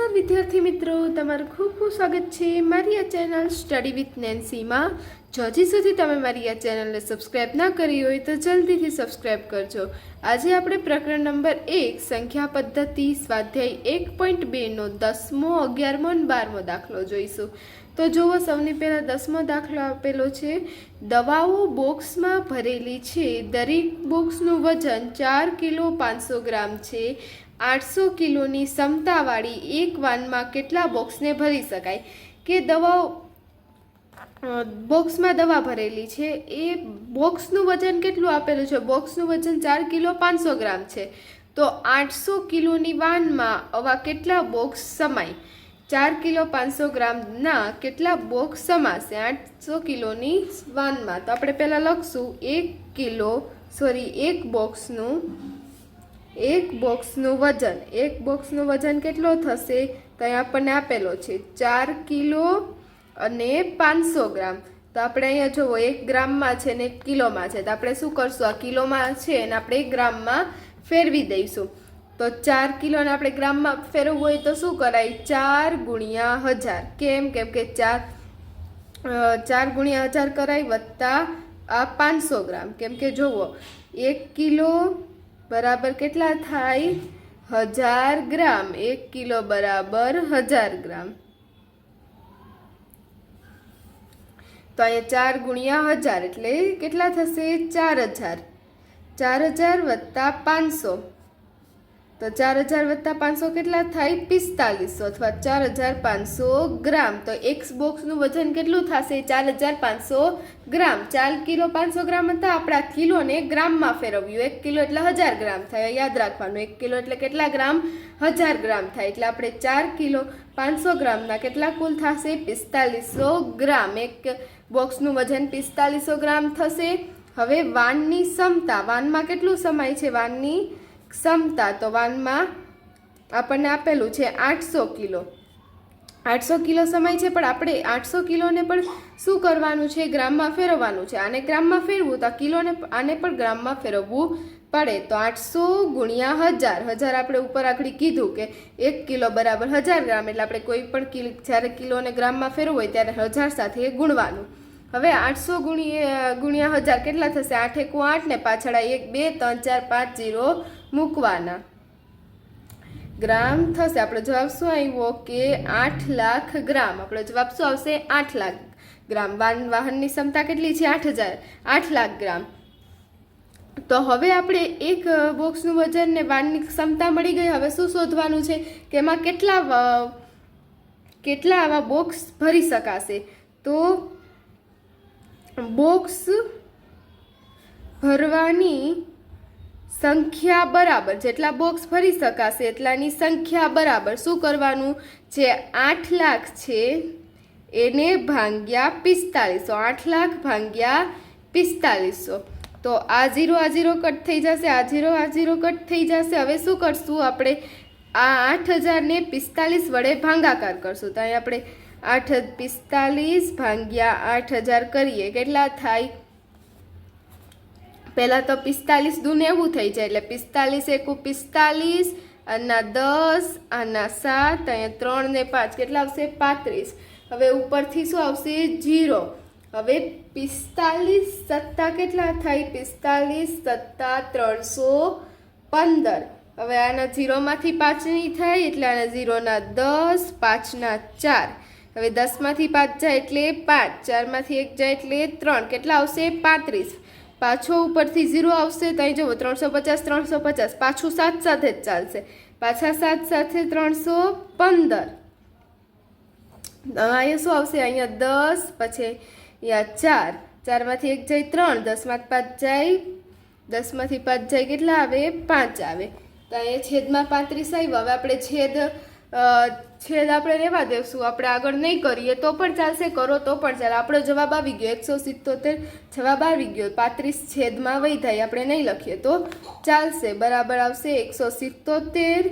નમસ્કાર વિદ્યાર્થી મિત્રો, તમારું ખૂબ ખૂબ સ્વાગત છે મારી આ ચેનલ સ્ટડી વિથ નેન્સીમાં. જો હજી સુધી તમે મારી આ ચેનલને સબસ્ક્રાઈબ ના કરી હોય તો જલ્દીથી સબસ્ક્રાઈબ કરજો. આજે આપણે પ્રકરણ નંબર 1 સંખ્યા પદ્ધતિ સ્વાધ્યાય 1.2નો 10મો 11મો અને 12મો દાખલો જોઈશું. તો જુઓ, સૌની પહેલાં 10મો દાખલો આપેલો છે. દવાઓ બોક્સમાં ભરેલી છે. દરેક બોક્સનું વજન 4 કિલો 500 ગ્રામ છે. 800 કિલોની ક્ષમતાવાળી એક વાનમાં કેટલા બોક્સને ભરી શકાય? કે દવાઓ બોક્સમાં દવા ભરેલી છે, એ બોક્સનું વજન કેટલું આપેલું છે? બોક્સનું વજન 4 કિલો 500 ગ્રામ છે. તો 800 કિલોની વાનમાં આવા કેટલા બોક્સ સમાય? 4 કિલો 500 ગ્રામના કેટલા બોક્સ સમાશે 800 કિલોની વાનમાં? તો આપણે પહેલાં લખશું એક બોક્સનું વજન કેટલો થશે? તો અહીં આપણને આપેલો છે 4 કિલો અને 500 ગ્રામ. તો આપણે અહીંયા જુઓ, 1 ગ્રામમાં છે ને 1 કિલોમાં છે. તો આપણે શું કરશું? આ કિલોમાં છે અને આપણે 1 ગ્રામમાં ફેરવી દઈશું. તો 4 કિલોને આપણે ગ્રામમાં ફેરવવું હોય તો શું કરાય? 4 ગુણ્યા 1000. કેમ કે 4 ગુણ્યા 1000 કરાય વત્તા આ 500 ગ્રામ. કેમ કે જુઓ, 1 કિલો બરાબર કેટલા થાય? 1000 ગ્રામ. 1 કિલો બરાબર 1000 ગ્રામ. તો અહીંયા 4 ગુણ્યા 1000 એટલે કેટલા થશે? 4000. 4000 વત્તા 500. તો 4000 વત્તા 500 કેટલા થાય? 4500 અથવા 4500 ગ્રામ. તો એક બોક્સનું વજન કેટલું થશે? 4500 ગ્રામ. 4 કિલો 500 ગ્રામ હતા, આપણા કિલોને ગ્રામમાં ફેરવ્યું. 1 કિલો એટલે 1000 ગ્રામ થાય, યાદ રાખવાનું. 1 કિલો એટલે કેટલા ગ્રામ? 1000 ગ્રામ થાય. એટલે આપણે 4 કિલો 500 ગ્રામના કેટલા કુલ થશે? 4500 ગ્રામ. એક બોક્સનું વજન 4500 ગ્રામ થશે. હવે વાનની ક્ષમતા, વાનમાં કેટલું સમાય છે? વાનની ક્ષમતા, તો વાનમાં આપણને આપેલું છે 800 કિલો. 800 કિલો સમાય છે, પણ આપણે 800 કિલોને પણ શું કરવાનું છે? ગ્રામમાં ફેરવવાનું છે. આને ગ્રામમાં ફેરવું તો કિલોને આને પણ ગ્રામમાં ફેરવવું પડે. તો 800 ગુણ્યા 1000. 1000 આપણે ઉપર આગળ કીધું કે 1 કિલો બરાબર 1000 ગ્રામ. એટલે આપણે કોઈ પણ જ્યારે કિલોને ગ્રામમાં ફેરવવું હોય ત્યારે 1000 સાથે ગુણવાનું. હવે 800 ગુણ્યા 1000 કેટલા થશે? 8 × 8 ને પાછળ 1 2 3 4 5 0 મૂકવાના. ગ્રામ થશે. આપણો જવાબ શું આવ્યો? કે 8 લાખ ગ્રામ. આપણો જવાબ શું આવશે? 8 લાખ ગ્રામ. વાહનની ક્ષમતા કેટલી છે? 8 લાખ ગ્રામ. તો હવે આપણે એક બોક્સનું વજન ને વાનની ક્ષમતા મળી ગઈ. હવે શું શોધવાનું છે કે એમાં કેટલા આવા બોક્સ ભરી શકાશે? તો બોક્સ ભરવાની સંખ્યા બરાબર, જેટલા બોક્સ ભરી શકાશે એટલાની સંખ્યા બરાબર શું કરવાનું? જે 8 લાખ છે એને ભાગ્યા 4500. 8 લાખ ભાગ્યા 4500. તો આ 0 કટ થઈ જશે, આ 0 કટ થઈ જશે. હવે શું કરશું? આપણે આ 8000 ને 45 વડે ભાગાકાર કરશું. તો અહીં આપણે 45 ભાગ્યા 8000 કરીએ. કેટલા થાય? પહેલાં તો 45 દુ 90 થઈ જાય. એટલે 45 એકુ 45, આના 10, આના 7, અહીંયા 3 ને 5 કેટલા આવશે? 35. હવે ઉપરથી શું આવશે? 0. હવે 45 સત્તા કેટલા થાય? 45 સત્તા 315. હવે આના 0માંથી 5 નહીં થાય એટલે આના 0 ના 10, 5 ના 4. હવે 10માંથી 5 જાય એટલે 5, 4માંથી 1 જાય એટલે 3. કેટલા આવશે? 35. પાછો ઉપરથી 0 આવશે તો અહીં જુઓ 350, પાછું 7 સાથે જ ચાલશે. પાછા 7 સાથે 315. અહીંયા શું આવશે? અહીંયા 10, પછી અહીંયા 4, 4માંથી 1 જાય 3, 10માંથી 5 જાય કેટલા આવે? 5 આવે. તો અહીંયા છેદમાં 35 આવ્યો. હવે આપણે છેદ આપણે રહેવા દેશું, આપણે આગળ નહીં કરીએ તો પણ ચાલશે, કરો તો પણ ચાલે. આપણો જવાબ આવી ગયો 177 જવાબ આવી ગયો. 35 છેદમાં વૈધાય આપણે નહીં લખીએ તો ચાલશે. બરાબર આવશે 177.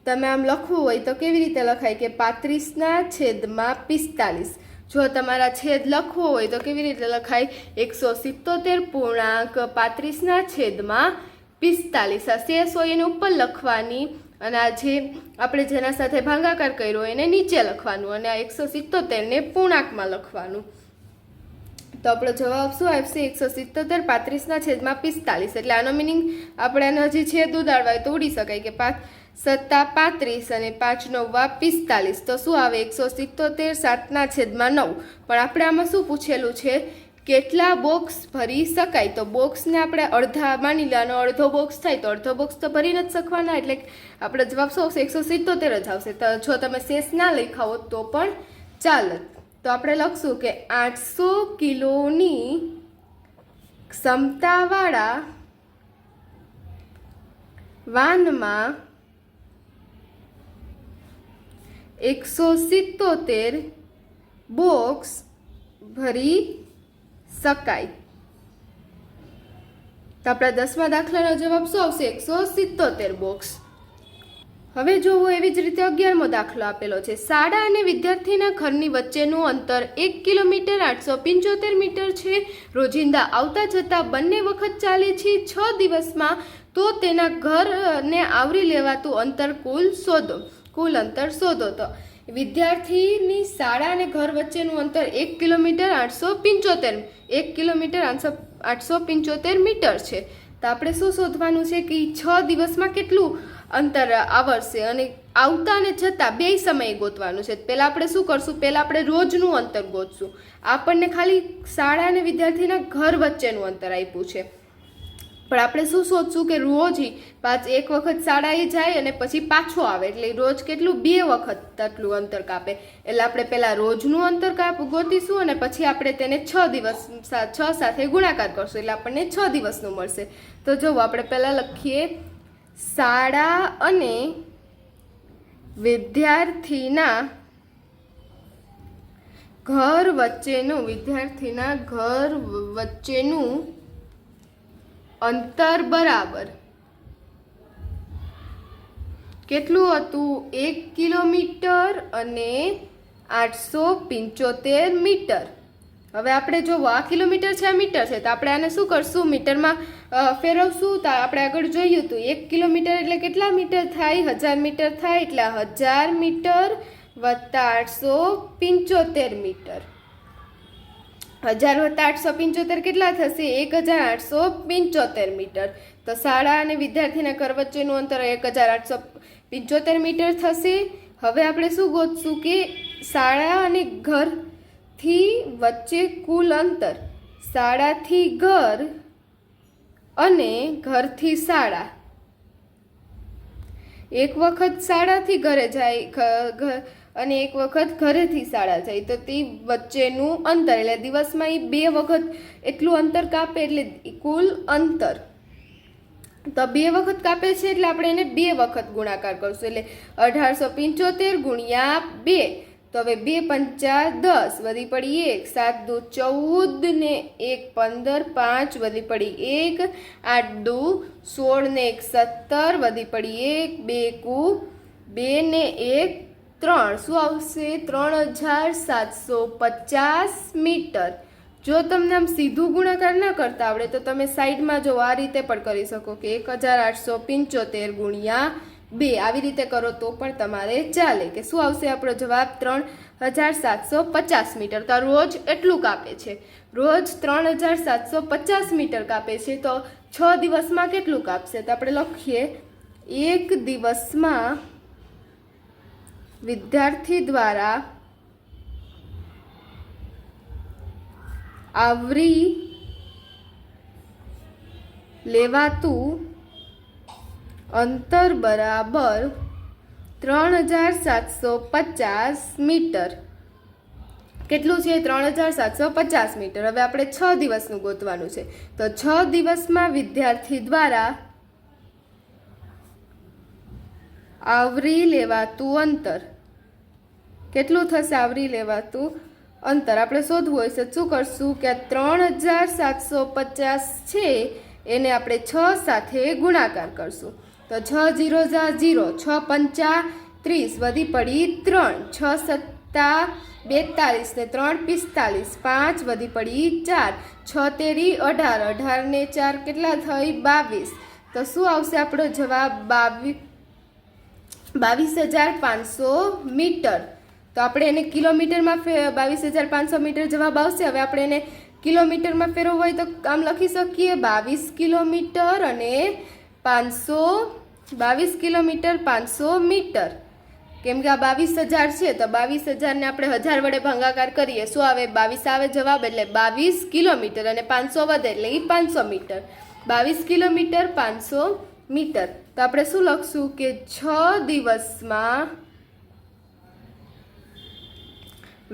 તમે આમ લખવું હોય તો કેવી રીતે લખાય? કે 35ના છેદમાં 45. જો તમારા છેદ લખવો હોય તો કેવી રીતે લખાય? 177 પૂર્ણાંક 35ના છેદમાં 45. આ શેષ હોય એને ઉપર લખવાની અને આ જે આપણે જેના સાથે ભાગાકાર કર્યો એને નીચે લખવાનું અને આ 177 પૂર્ણાંકમાં લખવાનું. તો આપણો જવાબ શું આવશે? 177 35/45. એટલે આનો મિનિંગ આપણે હજી છેદ ઉડાડવા હોય તો ઉડી શકાય કે 5 સત્તા 35 અને 5 9 45. તો શું આવે? 177 7/9. પણ આપણે આમાં શું પૂછેલું છે? કેટલા બોક્સ ભરી શકાય? તો બોક્સને આપણે અડધા માની લેવાનો, અડધો બોક્સ થાય તો અડધો બોક્સ તો ભરી નથી શકવાના, એટલે આપણે જવાબ શું આવશે? 177 જ આવશે. તો જો તમે શેષ ના લખાવો તો પણ ચાલે. તો આપણે લખશું કે 800 કિલોની ક્ષમતાવાળા વાનમાં 177 બોક્સ ભરી શકાય. તો આપણા 10મા દાખલાનો જવાબ શું આવશે? 177 બોક્સ. હવે જોવો એવી જ રીતે 11મો દાખલો આપેલો છે. શાળા અને વિદ્યાર્થીના ઘરની વચ્ચેનું અંતર 1 કિલોમીટર 875 મીટર છે. રોજિંદા આવતા જતા બંને વખત ચાલે છે 6 દિવસમાં. તો તેના ઘરને આવરી લેવાતું અંતર કુલ અંતર શોધો. તો વિદ્યાર્થીની શાળા અને ઘર વચ્ચેનું અંતર 1 કિલોમીટર 875 મીટર છે. તો આપણે શું શોધવાનું છે કે 6 દિવસમાં કેટલું અંતર આવરશે અને આવતા અને જતા બે સમયે ગોતવાનું છે. પહેલાં આપણે શું કરશું? પહેલાં આપણે રોજનું અંતર ગોતશું. આપણને ખાલી શાળા અને વિદ્યાર્થીના ઘર વચ્ચેનું અંતર આપ્યું છે, પણ આપણે શું શોધશું કે રોજ એક વખત શાળાએ જાય અને પછી પાછો આવે, એટલે રોજ કેટલું? 2 વખત આટલું અંતર કાપે. એટલે આપણે પહેલાં રોજનું અંતર ગોતીશું અને પછી આપણે તેને 6 સાથે ગુણાકાર કરશું, એટલે આપણને 6 દિવસનું મળશે. તો જો આપણે પહેલાં લખીએ શાળા અને વિદ્યાર્થીના ઘર વચ્ચેનું અંતર બરાબર કેટલું હતું? 1 કિલોમીટર અને 875 મીટર. હવે આપણે જો આ કિલોમીટર છે, આ મીટર છે, તો આપણે આને શું કરશું? મીટરમાં ફેરવશું. તો આપણે આગળ જોયું હતું 1 કિલોમીટર એટલે કેટલા મીટર થાય? 1000 મીટર થાય. એટલે 1000 મીટર વત્તા 875 મીટર. 1000 વત્તા 875 કેટલા થશે? 1875 મીટર. તો શાળા અને વિદ્યાર્થીના ઘર વચ્ચેનું અંતર 1875 મીટર થશે. હવે આપણે શું ગોતશું કે શાળા અને ઘરથી વચ્ચે કુલ અંતર. શાળાથી ઘર અને ઘરથી શાળા. એક વખત શાળાથી ઘરે જાય અને એક વખત ઘરેથી શાળા જાય, તો તે વચ્ચેનું અંતર એટલે દિવસમાં એ 2 વખત એટલું અંતર કાપે, એટલે કુલ અંતર. તો 2 વખત કાપે છે એટલે આપણે એને 2 વખત ગુણાકાર કરશું, એટલે 1875 ગુણ્યા 2. તો હવે 2 પંચા 10, વધી પડી 1, 7 દુ 14 ને 1 15, 5 વધી પડી 1, 8 દુ 16 ને 1 17, વધી પડી 1, 2 કુ 2 ને 1 3. શું આવશે? 3750 મીટર. જો તમને આમ સીધું ગુણાકાર ના કરતા આવડે તો તમે સાઈડમાં જો આ રીતે પણ કરી શકો કે 1875 ગુણ્યા 2 આવી રીતે કરો તો પણ તમારે ચાલે. કે શું આવશે આપણો જવાબ? 3750 મીટર. તો રોજ એટલું કાપે છે, રોજ 3750 મીટર કાપે છે. તો 6 દિવસમાં કેટલું કાપશે? તો આપણે લખીએ 1 દિવસમાં વિદ્યાર્થી દ્વારા આવરી લેવાતું અંતર બરાબર 3750 મીટર. કેટલું છે? 3750 મીટર. હવે આપણે 6 દિવસનું ગોતવાનું છે. તો 6 દિવસમાં વિદ્યાર્થી દ્વારા આવરી લેવાતું અંતર કેટલું થશે? આવરી લેવાતું અંતર આપણે શોધવું હોય છે. શું કરશું કે 3750 છે એને આપણે 6 સાથે ગુણાકાર કરશું. તો 6 0 0, 6 પંચા 30, વધી પડી 3, 6 સત્તા 42 ને 3 45, 5 વધી પડી 4, 6 તેરી 18, 18 ને 4 કેટલા થઈ? 22. તો શું આવશે આપણો જવાબ? 22,500 મીટર. તો આપણે એને કિલોમીટરમાં 22,500 મીટર જવાબ આવશે. હવે આપણે એને કિલોમીટરમાં ફેરવવું હોય તો આમ લખી શકીએ 22 કિલોમીટર અને 22 કિલોમીટર 500 મીટર. કેમ કે આ 22,000 છે તો 22,000 ને આપણે 1000 વડે ભાગાકાર કરીએ. શું આવે? 22 આવે જવાબ, એટલે 22 કિલોમીટર અને 500 વધે એટલે એ 500 મીટર. 22 kilometre 500 metre. તો આપણે શું લખશું કે 6 દિવસમાં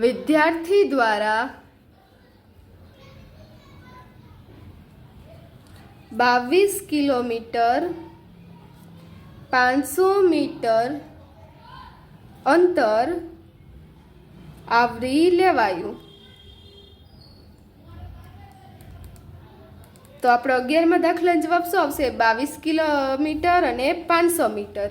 વિદ્યાર્થી દ્વારા 22 કિલોમીટર 500 મીટર અંતર આવરી લેવાયું. તો આપણો 11મા દાખલાનો જવાબ શું આવશે? 22 કિલોમીટર અને 500 મીટર.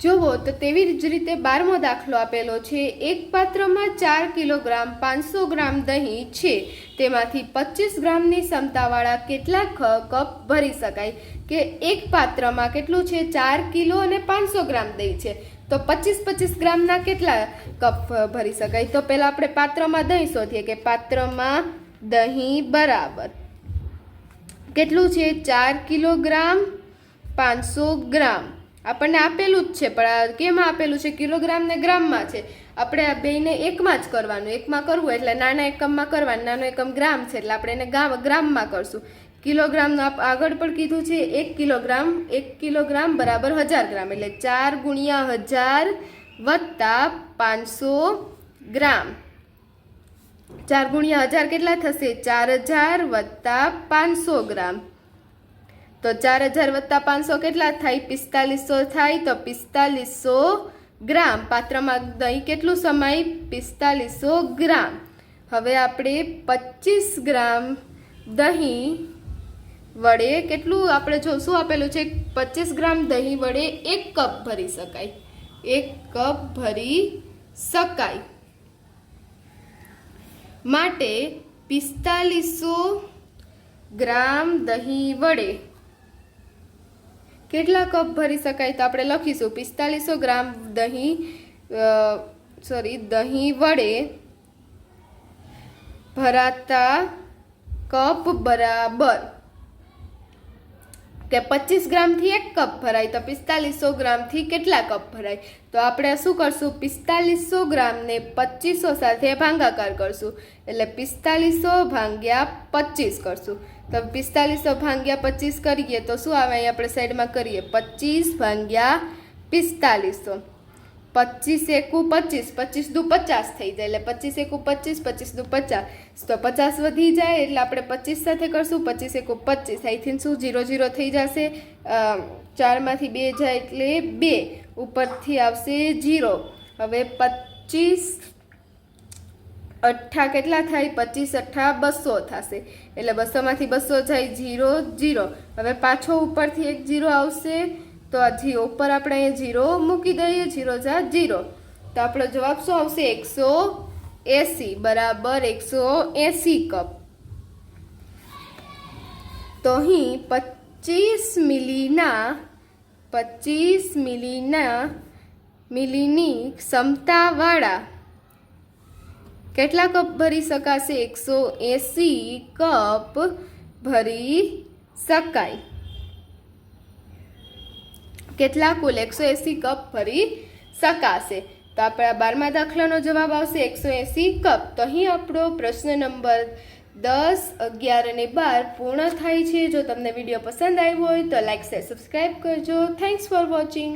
જુઓ તો તેવી જ રીતે 12મો દાખલો આપેલો છે. એક પાત્રમાં 4 કિલોગ્રામ 500 ગ્રામ દહીં છે. તેમાંથી 25 ગ્રામની ક્ષમતાવાળા કેટલા કપ ભરી શકાય? કે એક પાત્રમાં કેટલું છે? 4 કિલો અને 500 ગ્રામ દહીં છે. તો 25 ગ્રામના કેટલા કપ ભરી શકાય? તો પહેલાં આપણે પાત્રમાં દહીં શોધીએ કે પાત્રમાં દહીં બરાબર કેટલું છે? 4 કિલોગ્રામ 500 ગ્રામ. આપણને આપેલું જ છે પણ કેમાં આપેલું છે? કિલોગ્રામ ને ગ્રામમાં છે. આપણે આ બેને એકમાં જ કરવાનું. એકમાં કરવું એટલે નાના એકમમાં કરવાનું. નાનો એકમ ગ્રામ છે એટલે આપણે એને ગ્રામમાં કરશું. કિલોગ્રામનું આગળ પણ કીધું છે 1 કિલોગ્રામ બરાબર 1000 ગ્રામ, એટલે 4 ગુણ્યા 1000 વત્તા 500 ગ્રામ. 4 ગુણ્યા 1000 કેટલા થશે? 4000 વત્તા 500 ગ્રામ. તો 4000 વત્તા 500 કેટલા થાય? 4500 થાય. તો 4500 ગ્રામ. પાત્રમાં દહીં કેટલું સમાય? 4500 ગ્રામ. હવે આપણે 25 ગ્રામ દહીં વડે કેટલું આપણે જો શું આપેલું છે? 25 ગ્રામ દહીં વડે 1 કપ ભરી શકાય. 1 કપ ભરી શકાય માટે 4500 ગ્રામ દહીં વડે કેટલા કપ ભરી શકાય? તો આપણે લખીશું 4500 ગ્રામ દહીં વડે ભરાતા કપ બરાબર કે 25 ગ્રામથી 1 કપ ભરાય તો 4500 ગ્રામથી કેટલા કપ ભરાય? તો આપણે શું કરશું? 4500 ગ્રામને 2500 સાથે ભાગાકાર કરશું. એટલે 4500 ભાગ્યા 25 કરશું. તો 4500 ભાગ્યા 25 કરીએ તો શું આવે? અહીં આપણે સાઈડમાં કરીએ 25 ભાગ્યા 4500. 25 એકુ 25, 25 દુ 50 થઈ જાય. એટલે 25 એકુ 25, 25 દુ 50. તો 50 વધી જાય એટલે આપણે 25 સાથે કરશું. 25 એકુ 25. અહીંથી શું 0 0 થઈ જશે? 4માંથી 2 જાય એટલે 2. ઉપરથી આવશે 0. હવે 25 અઠ્ઠા કેટલા થાય? 25 અઠ્ઠા 200 થશે. એટલે 200માંથી 200 જાય 0 0. હવે પાછો ઉપરથી એક 0 આવશે. તો આ ઉપર આપણે અહીંયા 0 મૂકી દઈએ. 0 જા 0. તો આપણો જવાબ શું આવશે? 180 બરાબર 180 કપ. તો અહીં 25 મિલીની ક્ષમતાવાળા કેટલા કપ ભરી શકાશે? 180 કપ ભરી શકાય. કેટલા? કુલ 180 કપ ભરી શકાશે. તો આપણા 12મા દાખલાનો જવાબ આવશે 180 કપ. તો અહીં આપણો પ્રશ્ન નંબર 10, 11 અને 12 પૂર્ણ થાય છે. જો તમને વિડીયો પસંદ આવ્યો હોય તો લાઈક શેર સબસ્ક્રાઈબ કરજો. Thanks for watching.